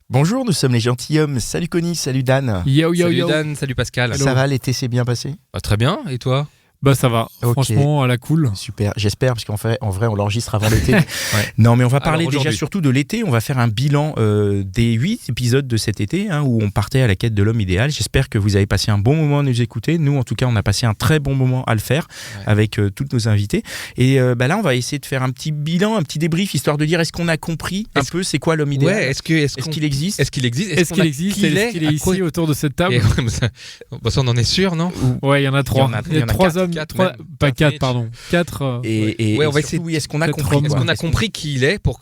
Bonjour, nous sommes les gentilshommes. Salut Connie, salut Dan. Yo yo Salut yo. Dan, salut Pascal. Ça va, l'été s'est bien passé? Très bien, et toi? Bah ça va, Ok. franchement à la cool. Super, j'espère, parce qu'en fait, en vrai, on l'enregistre avant l'été. Non, mais on va parler Alors, déjà aujourd'hui. surtout de l'été. On va faire un bilan des 8 épisodes de cet été, où on partait à la quête de l'homme idéal. J'espère que vous avez passé un bon moment à nous écouter. Nous, en tout cas, on a passé un très bon moment à le faire avec tous nos invités. Et là, on va essayer de faire un petit bilan, un petit débrief, histoire de dire est-ce qu'on a compris un peu c'est quoi l'homme idéal? Ouais, est-ce qu'il existe? Est-ce qu'il existe? Est-ce qu'il existe? Est-ce qu'il est ici autour de cette table? ça, on en est sûr, non? Ouais, il y en a trois. Il y en a trois quatre, hommes, pas quatre, pardon. Quatre. Et on va surtout, essayer. oui, est-ce qu'on a Peut-être compris? Rome, Est-ce quoi? qu'on a compris qui il est pour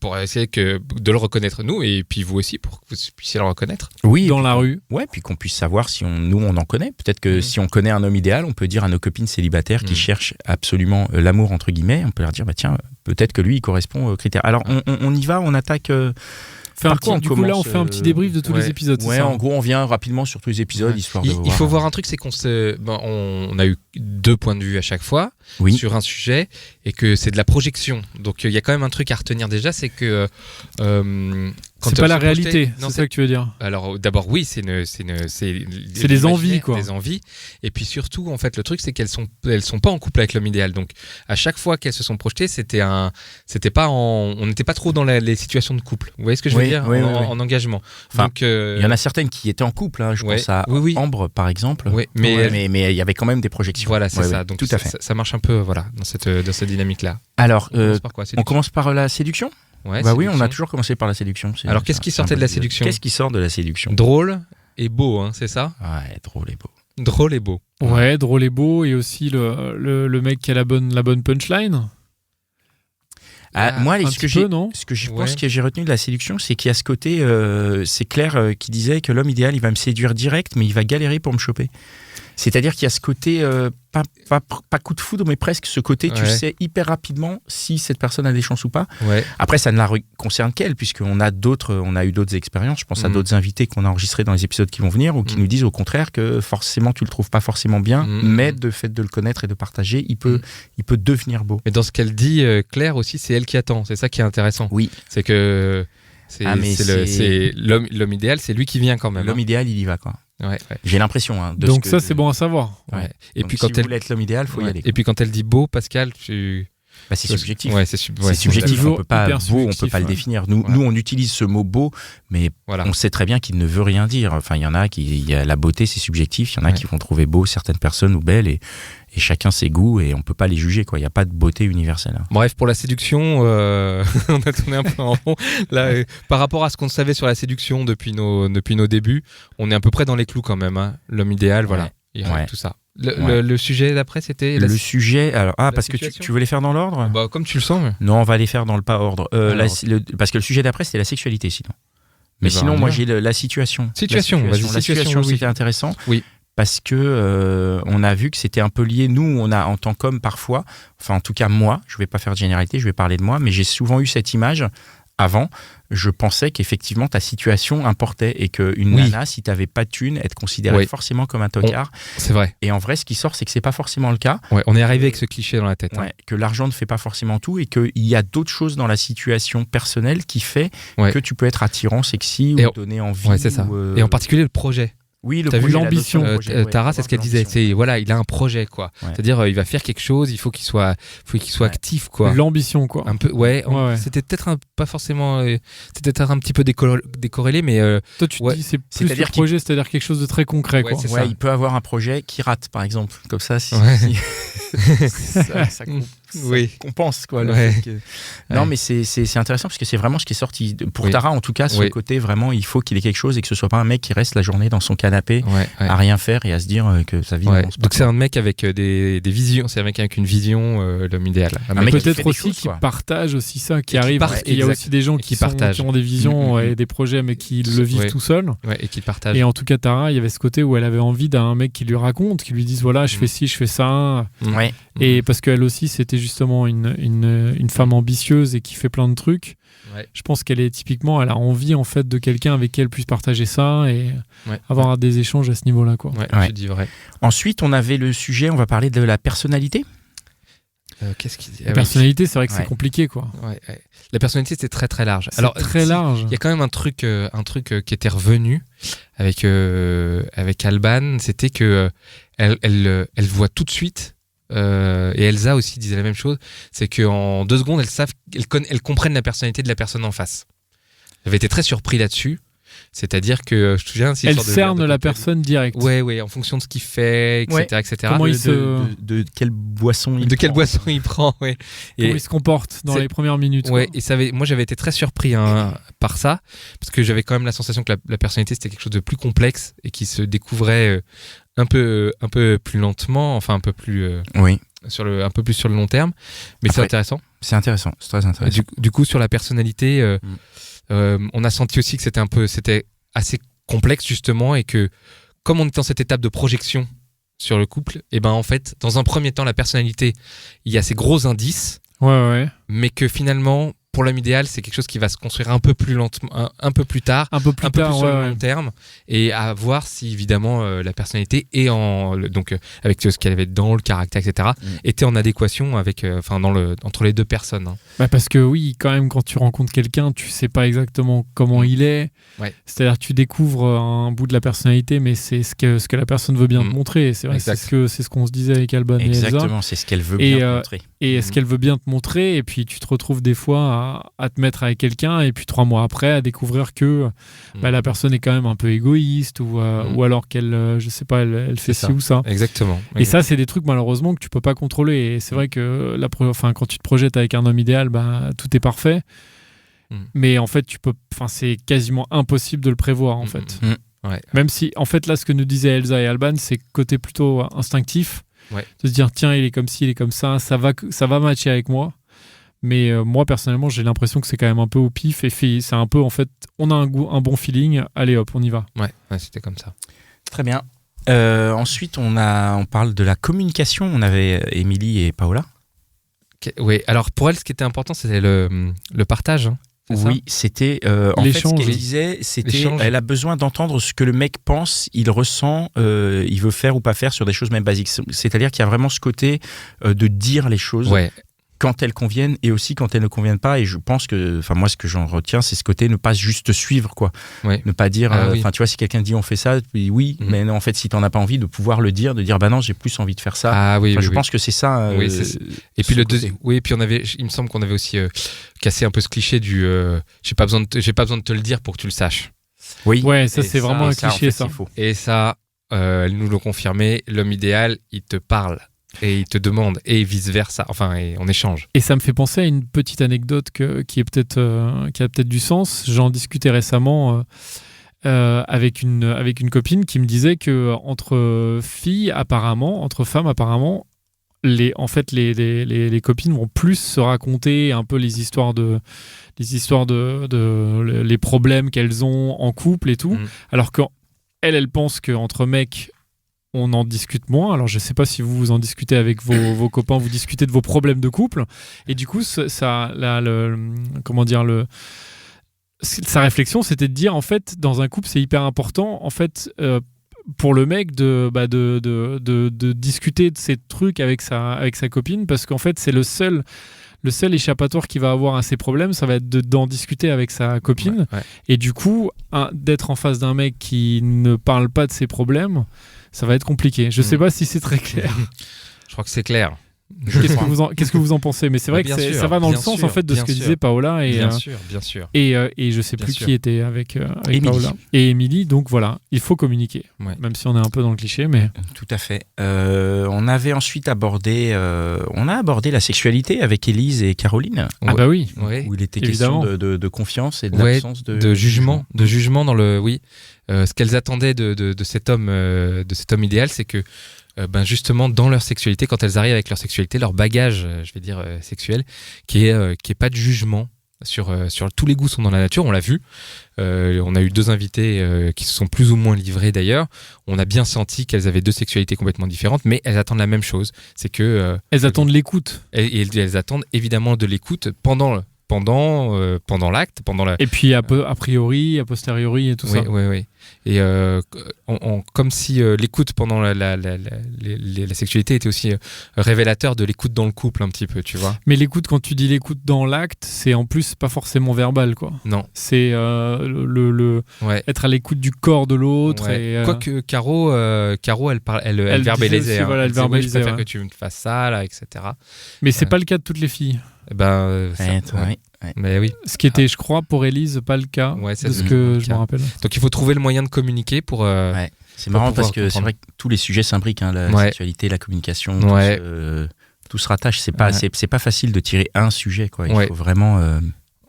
pour essayer de le reconnaître nous et puis vous aussi pour que vous puissiez le reconnaître? Oui, Dans la rue. ouais, puis qu'on puisse savoir si nous on en connaît. Peut-être que si on connaît un homme idéal, on peut dire à nos copines célibataires qui cherchent absolument l'amour entre guillemets, on peut leur dire tiens, peut-être que lui il correspond aux critères. Alors on y va, on attaque. Par quoi on Du coup là, on commence, fait un petit débrief de tous les épisodes. Ouais, c'est ça en gros, on vient rapidement sur tous les épisodes histoire de. Il faut voir un truc, c'est on a eu 2 points de vue à chaque fois sur un sujet et que c'est de la projection. Donc il y a quand même un truc à retenir déjà, c'est que quand c'est pas la se projeter- réalité, non, c'est ça que tu veux dire. Alors d'abord oui, c'est des envies, quoi. Des envies. Et puis surtout en fait le truc c'est qu'elles sont pas en couple avec l'homme idéal. Donc à chaque fois qu'elles se sont projetées, on n'était pas trop dans les situations de couple. Vous voyez ce que je veux dire en engagement. Enfin, Donc il y en a certaines qui étaient en couple. Je pense à Ambre par exemple. Oui, mais il y avait quand même des projections. Voilà, c'est ça. Ouais, Donc tout à fait. ça marche un peu dans cette dynamique là. Alors, On commence par quoi? on commence par la séduction. Ouais, Bah oui, on a séduction. toujours commencé par la séduction. Alors qu'est-ce qui sortait de la séduction? Qu'est-ce qui sort de la séduction? Drôle et beau, c'est ça? Ouais, drôle et beau. Drôle et beau. Ouais, drôle et beau, et aussi le mec qui a la bonne punchline. Moi, un ce que petit peu, non? je pense que j'ai retenu de la séduction, c'est qu'il y a ce côté, c'est Claire qui disait que l'homme idéal, il va me séduire direct, mais il va galérer pour me choper. C'est-à-dire qu'il y a ce côté, pas coup de foudre, mais presque ce côté, tu sais hyper rapidement si cette personne a des chances ou pas. Ouais. Après, ça ne la concerne qu'elle, puisqu'on a eu d'autres expériences. Je pense à d'autres invités qu'on a enregistrés dans les épisodes qui vont venir, ou qui nous disent au contraire que forcément tu le trouves pas forcément bien, mais de fait de le connaître et de partager, il peut devenir beau. Mais dans ce qu'elle dit, Claire aussi, c'est elle qui attend. C'est ça qui est intéressant. Oui. C'est que c'est l'homme idéal, c'est lui qui vient quand même. L'homme idéal, il y va, quoi. Ouais. J'ai l'impression. Donc ça, c'est bon à savoir. Ouais. Et puis quand si vous voulez être l'homme idéal, faut y aller. Et puis quand elle dit beau, Pascal, c'est subjectif. Ouais, c'est subjectif. On peut pas le définir. Nous, on utilise ce mot beau, mais on sait très bien qu'il ne veut rien dire. Enfin, il y en a la beauté, c'est subjectif. Il y en a qui vont trouver beau certaines personnes ou belles, et chacun ses goûts, et on peut pas les juger, quoi. Il y a pas de beauté universelle. Bref, pour la séduction, on a tourné un peu en rond. Là, par rapport à ce qu'on savait sur la séduction depuis nos débuts, on est à peu près dans les clous quand même. L'homme idéal, voilà. Il y a tout ça. Le sujet d'après, c'était le sujet. Alors, parce que tu veux les faire dans l'ordre? Bah, comme tu le sens. Mais... Non, on va les faire dans le pas ordre. Parce que le sujet d'après, c'était la sexualité, sinon. Mais sinon, moi, j'ai la situation. La situation, c'était intéressant. Oui. Parce que on a vu que c'était un peu lié. Nous, on a en tant qu'homme parfois, enfin en tout cas moi, je vais pas faire de généralité, je vais parler de moi, mais j'ai souvent eu cette image. Avant, je pensais qu'effectivement ta situation importait, et qu'une nana, si t'avais pas de thune, elle te considérait forcément comme un tocard. C'est vrai. Et en vrai, ce qui sort, c'est que c'est pas forcément le cas. Ouais, on est arrivé avec ce cliché dans la tête. Que l'argent ne fait pas forcément tout, et qu'il y a d'autres choses dans la situation personnelle qui fait que tu peux être attirant, sexy, ou donner envie. Ouais, c'est ça. Et en particulier le projet. Oui, t'as vu l'ambition. Tara, c'est ce qu'elle disait. Voilà, il a un projet, quoi. Ouais. C'est-à-dire, il va faire quelque chose. Il faut qu'il soit actif, quoi. L'ambition, quoi. Un peu. C'était peut-être pas forcément. C'était peut-être un petit peu décorrélé, mais. Toi, tu dis c'est plus le projet, c'est-à-dire quelque chose de très concret, quoi. Ça. Il peut avoir un projet qui rate, par exemple, comme ça. Ça compense, quoi. Non, mais c'est intéressant parce que c'est vraiment ce qui est sorti pour Tara, en tout cas, ce côté vraiment, il faut qu'il ait quelque chose, et que ce soit pas un mec qui reste la journée dans son canapé à rien faire et à se dire que sa vie n'avance pas. Donc c'est un mec avec des visions, c'est un mec avec une vision, l'homme idéal. Un mec peut-être aussi qui partage aussi ça, qui arrive. Il y a aussi des gens qui ont des visions et des projets, mais qui le vivent tout seul. Et qui le partagent. Et en tout cas, Tara, il y avait ce côté où elle avait envie d'un mec qui lui raconte, qui lui dise voilà, je fais ci, je fais ça. Et parce qu'elle aussi, c'était justement une femme ambitieuse et qui fait plein de trucs. Je pense qu'elle a envie en fait de quelqu'un avec qui elle puisse partager ça et avoir des échanges à ce niveau-là, quoi. Je dis vrai. Ensuite, on avait le sujet, on va parler de la personnalité. Qu'est-ce qu'il dit ? La personnalité, c'est vrai que c'est compliqué, quoi. Ouais. La personnalité, c'est très très large. Alors, très large. Il y a quand même un truc qui était revenu avec Alban, c'était que elle voit tout de suite. Et Elsa aussi disait la même chose, c'est qu'en 2 secondes, elles comprennent la personnalité de la personne en face. J'avais été très surpris là-dessus. C'est-à-dire que, je te souviens... Elle cerne la personne direct. Ouais, en fonction de ce qu'il fait, etc. Comment de quelle boisson il prend, ouais. Comment il se comporte dans les premières minutes. Ouais, et moi j'avais été très surpris par ça, parce que j'avais quand même la sensation que la personnalité c'était quelque chose de plus complexe et qui se découvrait un peu plus lentement, enfin un peu plus... un peu plus sur le long terme. Mais c'est intéressant. C'est intéressant, c'est très intéressant. Du coup, sur la personnalité... on a senti aussi que c'était assez complexe justement, et que comme on est dans cette étape de projection sur le couple, et ben en fait dans un premier temps la personnalité, il y a ces gros indices, mais que finalement pour l'homme idéal c'est quelque chose qui va se construire un peu plus lentement, un peu plus tard, un peu plus sur le long terme, et à voir si évidemment la personnalité est avec ce qu'elle avait dans le caractère, etc. était en adéquation avec entre les deux personnes. Parce que oui, quand même, quand tu rencontres quelqu'un, tu sais pas exactement comment il est. C'est-à-dire tu découvres un bout de la personnalité, mais c'est ce que la personne veut bien te montrer. C'est vrai, c'est ce qu'on se disait avec Alban et Elsa. Exactement, c'est ce qu'elle veut bien te montrer. Et ce qu'elle veut bien te montrer, et puis tu te retrouves des fois à te mettre avec quelqu'un, et puis 3 mois après à découvrir que la personne est quand même un peu égoïste, ou alors qu'elle, je sais pas, elle fait ci ou ça. Exactement. Et ça, c'est des trucs malheureusement que tu peux pas contrôler. Et c'est vrai que quand tu te projettes avec un homme idéal, tout est parfait. Mais en fait, c'est quasiment impossible de le prévoir, en fait. Même si, en fait, là, ce que nous disaient Elsa et Alban, c'est côté plutôt instinctif. De se dire, tiens, il est comme ci, il est comme ça va matcher avec moi. Mais moi, personnellement, j'ai l'impression que c'est quand même un peu au pif, et c'est un peu, en fait, on a un bon feeling, allez hop, on y va. Ouais, c'était comme ça. Très bien. Ensuite, on parle de la communication. On avait Émilie et Paola. Oui, alors pour elle, ce qui était important, c'était le partage. Oui, c'était en fait ce qu'elle disait, c'était elle a besoin d'entendre ce que le mec pense, il ressent, il veut faire ou pas faire sur des choses même basiques. C'est-à-dire qu'il y a vraiment ce côté de dire les choses. Quand elles conviennent et aussi quand elles ne conviennent pas. Et je pense que, moi, ce que j'en retiens, c'est ce côté ne pas juste suivre, quoi. Ne pas dire, tu vois, si quelqu'un dit on fait ça, puis mais non, en fait, si t'en as pas envie, de pouvoir le dire, de dire bah non, j'ai plus envie de faire ça. Je pense que c'est ça. Et puis puis il me semble qu'on avait aussi cassé un peu ce cliché du j'ai pas besoin de te le dire pour que tu le saches. Ça c'est vraiment un cliché, ça. Et ça, elle nous l'a confirmé, l'homme idéal, il te parle. Et il te demande, et vice-versa, et on échange. Et ça me fait penser à une petite anecdote qui a peut-être du sens. J'en discutais récemment avec une copine qui me disait que entre femmes apparemment, les copines vont plus se raconter un peu les histoires de les problèmes qu'elles ont en couple et tout, alors qu'elle pense qu'entre mecs on en discute moins. Alors je sais pas si vous en discutez avec vos copains, vous discutez de vos problèmes de couple, et du coup sa réflexion, c'était de dire, en fait, dans un couple, c'est hyper important, en fait, pour le mec de discuter de ces trucs avec sa copine, parce qu'en fait c'est le seul échappatoire qu'il va avoir à ses problèmes, ça va être d'en discuter avec sa copine. Et du coup, d'être en face d'un mec qui ne parle pas de ses problèmes, ça va être compliqué. Je sais pas si c'est très clair. Je crois que c'est clair. Qu'est-ce que vous en pensez? Mais c'est vrai que ça va dans le sens en fait de ce que disait Paola et bien sûr. Et je sais plus qui était avec Paola et Émilie. Donc voilà, il faut communiquer, même si on est un peu dans le cliché, mais tout à fait. On avait ensuite abordé la sexualité avec Élise et Caroline. Bah oui, où il était question de confiance et de l'absence de jugement dans le ce qu'elles attendaient de cet homme idéal, c'est que justement dans leur sexualité, quand elles arrivent avec leur sexualité, leur bagage, je vais dire sexuel, qui est pas de jugement sur tous les goûts sont dans la nature, on l'a vu. On a eu 2 invités qui se sont plus ou moins livrés d'ailleurs. On a bien senti qu'elles avaient 2 sexualités complètement différentes, mais elles attendent la même chose, c'est que elles attendent l'écoute. Et elles attendent évidemment de l'écoute pendant pendant l'acte, Et puis a priori, a posteriori et tout ça. Oui. Et comme si l'écoute pendant la sexualité était aussi révélateur de l'écoute dans le couple un petit peu, tu vois. Mais l'écoute, quand tu dis l'écoute dans l'acte, c'est en plus pas forcément verbal, quoi. Non. C'est être à l'écoute du corps de l'autre. Ouais. Et, Quoique Caro, elle verbalisait. Voilà, elle verbalisait. Je préfère que tu me fasses ça, là, etc. Mais c'est pas le cas de toutes les filles. Mais oui. Ce qui était, je crois, pour Élise, pas le cas de ce que je me rappelle. Donc il faut trouver le moyen de communiquer pour. C'est marrant parce que c'est vrai que tous les sujets s'imbriquent, hein, la sexualité, la communication, tout se rattache. C'est pas facile de tirer un sujet, quoi. Il faut vraiment.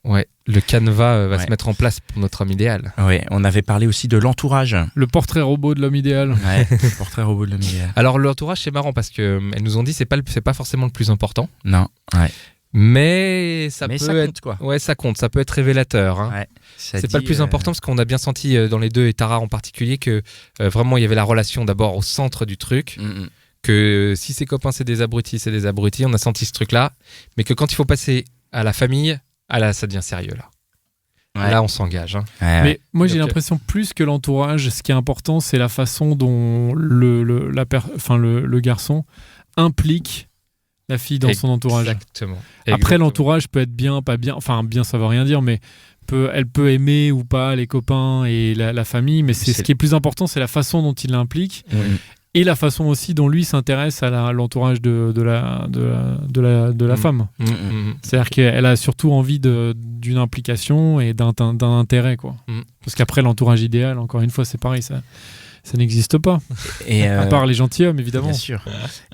Le canevas va se mettre en place pour notre homme idéal. Ouais, on avait parlé aussi de l'entourage. Le portrait robot de l'homme idéal. Ouais, le portrait robot de l'homme idéal. Alors l'entourage, c'est marrant parce que elles nous ont dit c'est pas forcément le plus important. Non. Ouais. Mais ça peut être compte, quoi. Ouais, ça compte, ça peut être révélateur, hein. C'est pas le plus important parce qu'on a bien senti dans les deux et Tara en particulier que vraiment il y avait la relation d'abord au centre du truc, que si ses copains c'est des abrutis, on a senti ce truc là, mais que quand il faut passer à la famille, là ça devient sérieux là. Là on s'engage, hein. Mais moi j'ai l'impression plus que l'entourage, ce qui est important c'est la façon dont le garçon implique la fille dans son entourage. Exactement. Après, l'entourage peut être bien, pas bien. Enfin, bien, ça veut rien dire, mais elle peut aimer ou pas les copains et la famille. Mais ce qui est plus important, c'est la façon dont il l'implique et la façon aussi dont lui s'intéresse à l'entourage de la femme. C'est-à-dire qu'elle a surtout envie d'une implication et d'un intérêt, quoi. Parce qu'après, l'entourage idéal, encore une fois, c'est pareil, ça n'existe pas. À part les gentilshommes, évidemment. Bien sûr.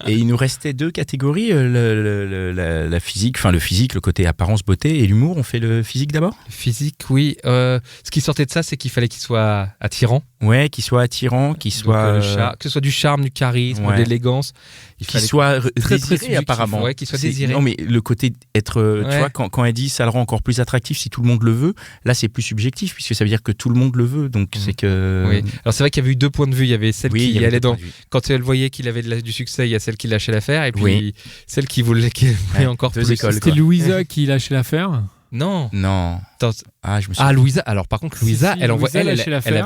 Et il nous restait deux catégories, la physique, enfin le physique, le côté apparence, beauté, et l'humour. On fait le physique d'abord ? Physique, oui. Ce qui sortait de ça, c'est qu'il fallait qu'il soit attirant. Ouais, qu'il soit attirant, qu'il soit... que ce soit du charme, du charisme, de l'élégance. Qu'il soit désiré, apparemment. Ouais, qu'il soit désiré. Non, mais le côté être... Tu vois, quand elle dit ça le rend encore plus attractif si tout le monde le veut, là, c'est plus subjectif, puisque ça veut dire que tout le monde le veut. Donc, c'est que... Oui. Alors, c'est vrai qu'il y avait eu deux points de vue. Il y avait celle qui allait dans... Quand elle voyait qu'il avait du succès, il y a celle qui lâchait l'affaire. Et puis, celle qui voulait encore plus. C'était Louisa qui lâchait l'affaire. Non. Je me suis Louisa. Alors par contre, Louisa, elle envoie.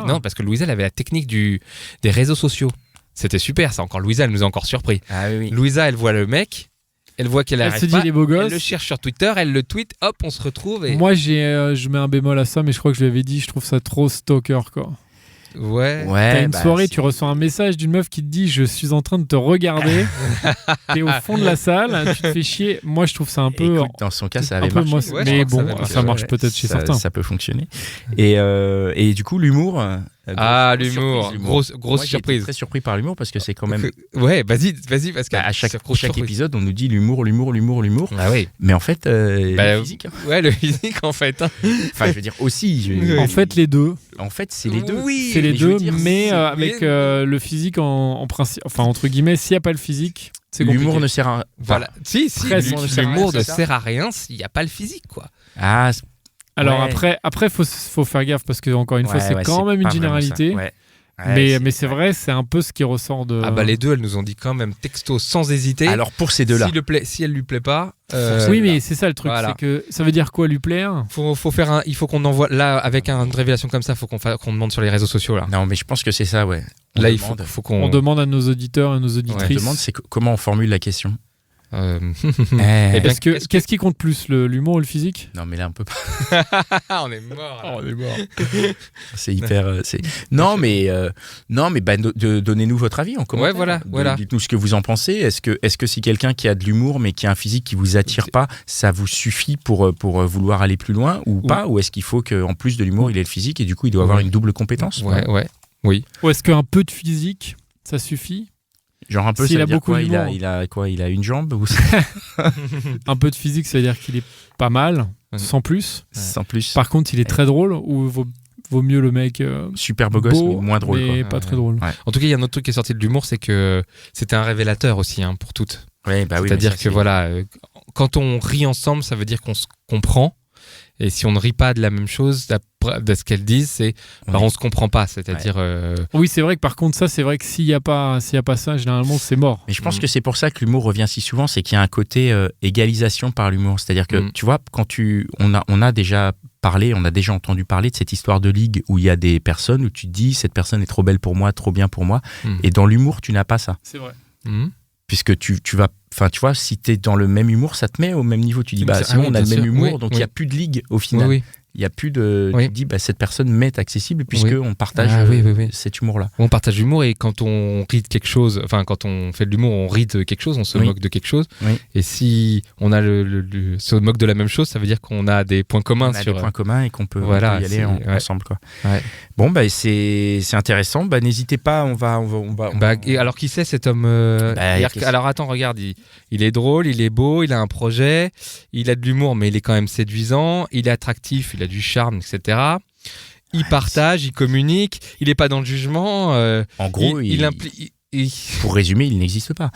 Non, parce que Louisa, elle avait la technique des réseaux sociaux. C'était super, ça. Encore Louisa, elle nous a encore surpris. Oui. Louisa, elle voit le mec, elle voit qu'elle arrive pas. Les beaux gosses. Elle le cherche sur Twitter, elle le tweet, hop, on se retrouve. Et... Moi, je mets un bémol à ça, mais je crois que je lui avais dit, je trouve ça trop stalker, quoi. Ouais. T'as une soirée, tu reçois un message d'une meuf qui te dit je suis en train de te regarder. T'es au fond de la salle, tu te fais chier. Moi, je trouve ça un peu. Écoute, dans son cas, ça avait marché. Mais bon, ça marche peut-être chez certains. Ça peut fonctionner. Et du coup, l'humour. L'humour. Grosse surprise. J'étais très surpris par l'humour parce que c'est quand même. Ouais, vas-y, parce qu'à chaque épisode, on nous dit l'humour. Ah oui. Mais en fait, le physique. Ouais, le physique, en fait. Enfin, je veux dire aussi. En fait, les deux. En fait, c'est les deux. Oui, c'est les deux, mais avec le physique en principe. Enfin, entre guillemets, s'il n'y a pas le physique, c'est compliqué. L'humour ne sert à. Voilà. Si, l'humour ne sert à rien s'il n'y a pas le physique, quoi. Alors après, faut faire gaffe parce que encore une fois, c'est quand même une généralité. Mais c'est vrai, c'est un peu ce qui ressort de. Les deux, elles nous ont dit quand même texto sans hésiter. Alors pour ces deux-là, si elle lui plaît pas. Oui, mais c'est ça le truc, c'est que ça veut dire quoi lui plaire ? Il faut qu'on envoie là avec une révélation comme ça, faut qu'on demande sur les réseaux sociaux là. Non, mais je pense que c'est ça, ouais. Il faut qu'on. On demande à nos auditeurs et nos auditrices. On demande comment on formule la question. Qu'est-ce qui compte plus, l'humour ou le physique ? Non, mais là on peut pas. On est mort. C'est hyper. Non, mais donnez-nous votre avis en commentaire. Voilà. Dites-nous ce que vous en pensez. Est-ce que si quelqu'un qui a de l'humour mais qui a un physique qui vous attire pas, ça vous suffit pour vouloir aller plus loin ou pas ? Ou est-ce qu'il faut qu'en plus de l'humour, il ait le physique et du coup il doit avoir une double compétence ? Oui. Ou est-ce qu'un peu de physique, ça suffit ? Genre un peu, ça veut dire quoi ? Il a une jambe ou... Un peu de physique, ça veut dire qu'il est pas mal, sans plus. Sans plus. Par contre, il est très drôle ou vaut mieux le mec super beau gosse, mais moins drôle. Mais pas très drôle. Ouais. En tout cas, il y a un autre truc qui est sorti de l'humour, c'est que c'était un révélateur aussi pour toutes. Oui, c'est-à-dire que quand on rit ensemble, ça veut dire qu'on se comprend. Et si on ne rit pas de la même chose, de ce qu'elles disent, c'est on se comprend pas. C'est-à-dire. Oui, c'est vrai que par contre, ça, c'est vrai que s'il y a pas ça, généralement, c'est mort. Mais je pense que c'est pour ça que l'humour revient si souvent, c'est qu'il y a un côté égalisation par l'humour. C'est-à-dire que tu vois, quand on a déjà entendu parler de cette histoire de ligue où il y a des personnes où tu te dis cette personne est trop belle pour moi, trop bien pour moi. Et dans l'humour, tu n'as pas ça. C'est vrai. Puisque tu vas. Enfin, tu vois, si tu es dans le même humour, ça te met au même niveau. Tu dis, sinon, on a le même humour, donc il n'y a plus de ligue au final. Oui. Il n'y a plus de. Tu te dis, cette personne m'est accessible puisqu'on partage cet humour-là. On partage l'humour et quand on rit de quelque chose, enfin, quand on fait de l'humour, on rit de quelque chose, on se moque de quelque chose. Et si on a se moque de la même chose, ça veut dire qu'on a des points communs. Des points communs et qu'on peut y aller ensemble, quoi. Bon, c'est intéressant. N'hésitez pas, on va. Et alors, qui c'est cet homme alors, attends, regarde, il est drôle, il est beau, il a un projet, il a de l'humour, mais il est quand même séduisant, il est attractif, il a du charme, etc. Il partage, il communique, il n'est pas dans le jugement. En gros, pour résumer, il n'existe pas.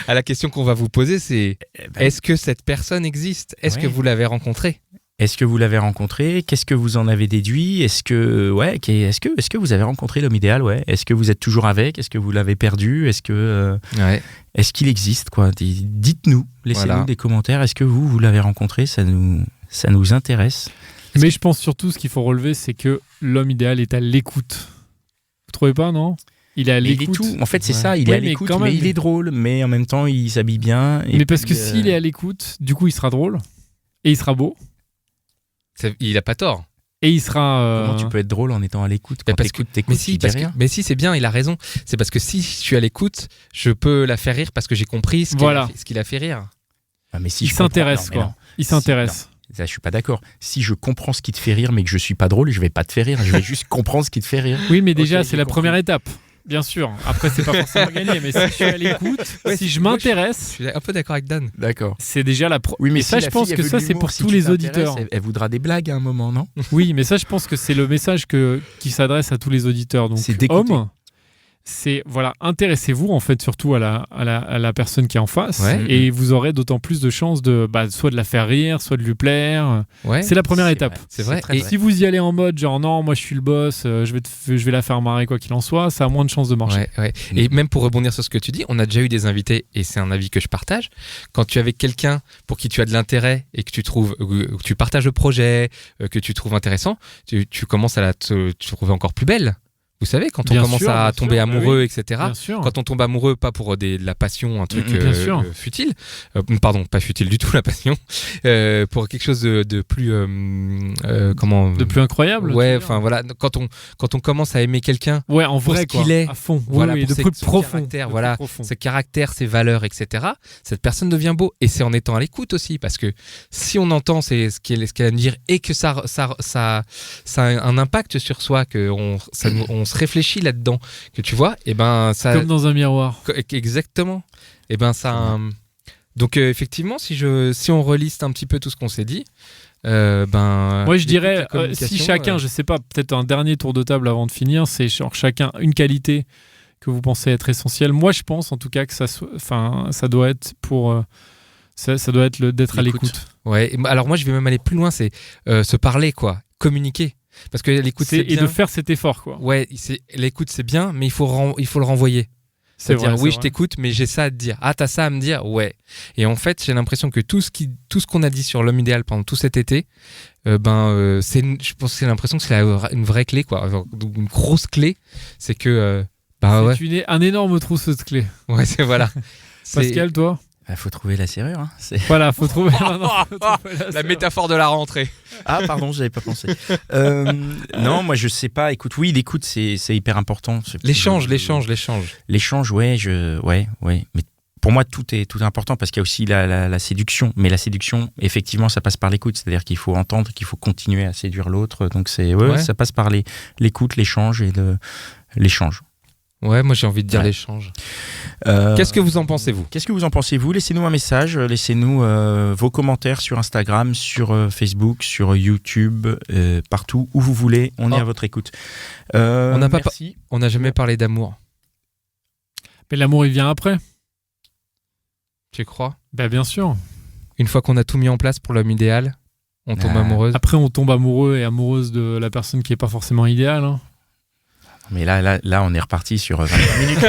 À la question qu'on va vous poser, c'est est-ce que cette personne existe ? Est-ce que vous l'avez rencontrée ? Est-ce que vous l'avez rencontré ? Qu'est-ce que vous en avez déduit ? Est-ce que vous avez rencontré l'homme idéal ? Est-ce que vous êtes toujours avec ? Est-ce que vous l'avez perdu ? Est-ce qu'il existe, quoi ? Dites-nous, laissez-nous des commentaires. Est-ce que vous l'avez rencontré ? Ça nous intéresse. Mais je pense surtout ce qu'il faut relever, c'est que l'homme idéal est à l'écoute. Vous trouvez pas, non ? Il est à l'écoute. Il est tout. En fait, c'est ça. Il est à l'écoute, mais il est drôle. Mais en même temps, il s'habille bien. Mais parce que s'il est à l'écoute, du coup, il sera drôle et il sera beau. Il a pas tort. Et il sera. Comment tu peux être drôle en étant à l'écoute ? Mais si, c'est bien, il a raison. C'est parce que si je suis à l'écoute, je peux la faire rire parce que j'ai compris ce qu'il a fait rire. Mais si il s'intéresse, quoi. Il s'intéresse. Ça, je suis pas d'accord. Si je comprends ce qui te fait rire, mais que je suis pas drôle, je vais pas te faire rire. Je vais juste comprendre ce qui te fait rire. Oui, mais déjà, c'est la première étape. Bien sûr. Après, c'est pas forcément gagné, mais si je suis à l'écoute, si je m'intéresse. Je suis un peu d'accord avec Dan. D'accord. C'est déjà Oui, mais et ça, je pense que ça, c'est pour tous les auditeurs. Elle voudra des blagues à un moment, non ? Oui, mais ça, je pense que c'est le message qui s'adresse à tous les auditeurs. Donc, c'est d'écouter. Hommes, c'est intéressez-vous en fait surtout à la personne qui est en face et vous aurez d'autant plus de chances de soit de la faire rire, soit de lui plaire. C'est la première étape. C'est vrai. Et si vous y allez en mode genre non, moi je suis le boss, je vais la faire marrer quoi qu'il en soit, ça a moins de chances de marcher. Et même pour rebondir sur ce que tu dis, on a déjà eu des invités et c'est un avis que je partage. Quand tu es avec quelqu'un pour qui tu as de l'intérêt et que tu partages le projet, que tu trouves intéressant, tu commences à te trouver encore plus belle. Vous savez, quand on commence à tomber amoureux, etc. Quand on tombe amoureux, pas pour de la passion, un truc futile. Pardon, pas futile du tout, la passion. Pour quelque chose de plus... de plus incroyable. Ouais, enfin voilà. Quand on commence à aimer quelqu'un... Ouais, en vrai, qu'il est, à fond. Voilà, de plus profond. Ses caractères, ses valeurs, etc. Cette personne devient beau. Et c'est en étant à l'écoute aussi. Parce que si on entend ce qu'elle va me dire et que ça a un impact sur soi, qu'on se réfléchit là-dedans, que tu vois, et ça comme dans un miroir. Exactement. Et donc effectivement, si on reliste un petit peu tout ce qu'on s'est dit, moi je dirais si chacun, je sais pas, peut-être un dernier tour de table avant de finir, c'est genre chacun une qualité que vous pensez être essentielle. Moi je pense en tout cas que ça doit être ça doit être d'être à l'écoute. Ouais. Alors moi je vais même aller plus loin, c'est se parler, quoi, communiquer. Parce que l'écoute c'est bien. Et de faire cet effort, quoi. Ouais, l'écoute c'est bien, mais il faut le renvoyer. C'est-à-dire je t'écoute, mais j'ai ça à te dire. Ah, t'as ça à me dire ? Ouais. Et en fait, j'ai l'impression que tout ce qu'on a dit sur l'homme idéal pendant tout cet été, je pense que c'est l'impression que c'est une vraie clé, quoi. Une grosse clé, c'est que c'est un énorme trousseau de clés. Ouais, voilà. Pascal, toi ? Il faut trouver la serrure. Hein. Voilà, faut trouver la métaphore de la rentrée. Ah, pardon, j'avais pas pensé. Non, moi je sais pas. Écoute, oui, l'écoute c'est hyper important. L'échange. L'échange, ouais. Mais pour moi, tout est important parce qu'il y a aussi la séduction. Mais la séduction, effectivement, ça passe par l'écoute. C'est-à-dire qu'il faut entendre, qu'il faut continuer à séduire l'autre. Donc ça passe par l'écoute, l'échange et l'échange. Ouais, moi j'ai envie de dire l'échange. Qu'est-ce que vous en pensez, vous ? Laissez-nous un message, laissez-nous vos commentaires sur Instagram, sur Facebook, sur YouTube, partout où vous voulez. On est à votre écoute. On n'a jamais parlé d'amour. Mais l'amour, il vient après. Tu crois ? Bien sûr. Une fois qu'on a tout mis en place pour l'homme idéal, On tombe amoureuse. Après, on tombe amoureux et amoureuse de la personne qui est pas forcément idéale. Hein. Mais là, on est reparti sur 25 minutes.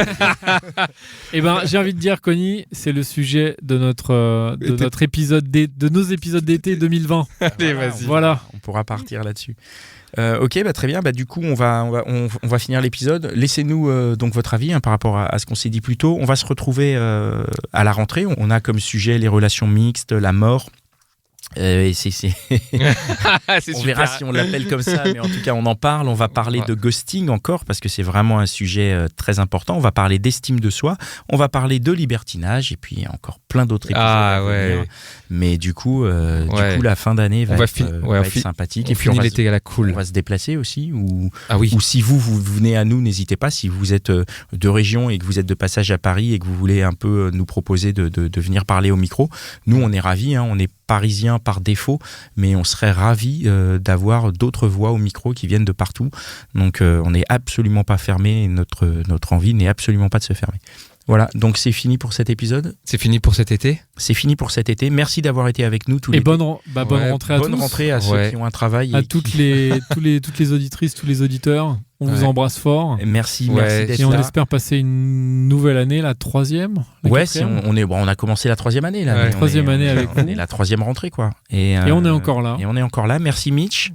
Eh ben, j'ai envie de dire, Connie, c'est le sujet de notre épisode de nos épisodes d'été 2020. Allez, vas-y. Voilà. On pourra partir là-dessus. Ok, très bien. Du coup, on va finir l'épisode. Laissez-nous donc votre avis par rapport à ce qu'on s'est dit plus tôt. On va se retrouver à la rentrée. On a comme sujet les relations mixtes, la mort. On verra si on l'appelle comme ça, mais en tout cas on en parle. On va parler de ghosting encore parce que c'est vraiment un sujet très important. On va parler d'estime de soi, on va parler de libertinage et puis encore plein d'autres épisodes à venir. Mais du coup, la fin d'année va être sympathique. Et puis on l'été à la cool. On va se déplacer aussi ou si vous venez à nous, n'hésitez pas. Si vous êtes de région et que vous êtes de passage à Paris et que vous voulez un peu nous proposer de venir parler au micro, nous on est ravis. On est parisiens par défaut, mais on serait ravis d'avoir d'autres voix au micro qui viennent de partout. Donc on n'est absolument pas fermé et notre envie n'est absolument pas de se fermer. Voilà, donc c'est fini pour cet épisode. C'est fini pour cet été. C'est fini pour cet été. Merci d'avoir été avec nous tous les. Et bonne rentrée à tous. Bonne rentrée à ceux qui ont un travail. À toutes les auditrices, tous les auditeurs. On vous embrasse fort. Merci d'être là. Et on espère passer une nouvelle année, la troisième. On a commencé la troisième année là. La troisième année avec vous. La troisième rentrée quoi. Et on est encore là. Et on est encore là. Merci Mitch.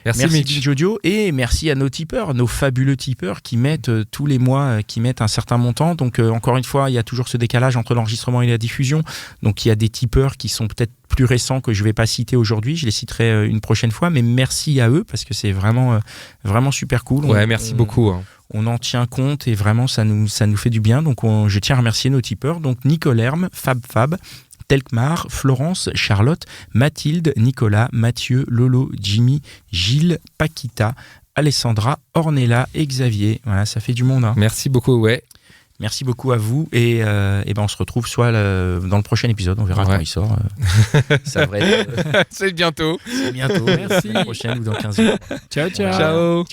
Merci Jojo et merci à nos tipeurs, nos fabuleux tipeurs qui mettent tous les mois, qui mettent un certain montant. Donc encore une fois, il y a toujours ce décalage entre l'enregistrement et la diffusion. Donc il y a des tipeurs qui sont peut-être plus récents que je ne vais pas citer aujourd'hui. Je les citerai une prochaine fois, mais merci à eux parce que c'est vraiment super cool. Merci beaucoup. On en tient compte et vraiment ça nous fait du bien. Donc je tiens à remercier nos tipeurs. Donc Nicole Herme, Fab, Telkmar, Florence, Charlotte, Mathilde, Nicolas, Mathieu, Lolo, Jimmy, Gilles, Paquita, Alessandra, Ornella et Xavier. Voilà, ça fait du monde. Hein. Merci beaucoup, Merci beaucoup à vous et on se retrouve soit dans le prochain épisode, on verra quand il sort. Ça devrait être... C'est bientôt. C'est bientôt. Merci. La prochaine ou dans 15 jours. Ciao. Ciao.